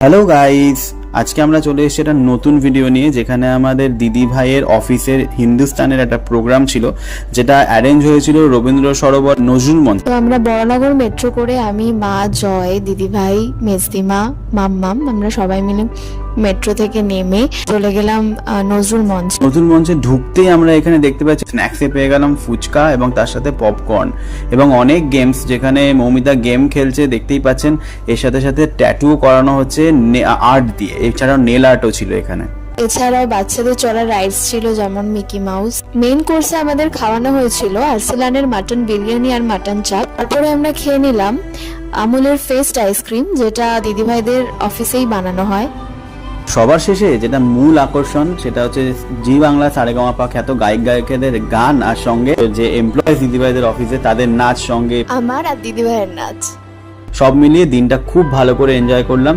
Hello guys, আজকে আমরা চলে এসেছি একটা নতুন ভিডিও নিয়ে, যেখানে আমাদের দিদি ভাইয়ের অফিসের হিন্দুস্তানের একটা প্রোগ্রাম ছিল, যেটা অ্যারেঞ্জ হয়েছিল রবীন্দ্র সরোবর নজরুল মঞ্চ। তো আমরা বড়নগর মেট্রো করে আমি, মা, জয়, দিদি ভাই, মেজদিমা, মাম্মাম, আমরা সবাই মিলে মেট্রো থেকে নেমে চলে গেলাম নজরুল মঞ্চ। নতুন মঞ্চে ঢুকতেই আমরা এখানে দেখতে পাচ্ছি স্ন্যাক্সে পেয়ে গেলাম ফুচকা এবং তার সাথে পপকর্ন এবং অনেক গেমস, যেখানে মৌমিতা গেম খেলছে দেখতেই পাচ্ছেন। এর সাথে সাথে ট্যাটুও করানো হচ্ছে আর্ট দিয়ে, এছাড়াও নেল আর্টও ছিল এখানে। এছাড়াও বাচ্চাদের চড়ার রাইডস ছিল, যেমন মিকি মাউস। মেইন কোর্সে আমাদের খাওয়ানো হয়েছিল আরসালানের মাটন বিরিয়ানি আর মাটন চাপ। তারপরে আমরা খেয়ে নিলাম আমুলের ফেস্ট আইসক্রিম, যেটা দিদিভাইদের অফিসেই বানানো হয়। সবার শেষে যেটা মূল আকর্ষণ, সেটা হচ্ছে জি বাংলা সারেগামাপা খ্যাত গায়ক গায়িকাদের গান, আর সঙ্গে যে এমপ্লয়িজ দিদিভাইদের অফিসে তাদের নাচ, সঙ্গে আমার আর দিদিভাইয়ের নাচ। সব মিলিয়ে দিনটা খুব ভালো করে এনজয় করলাম।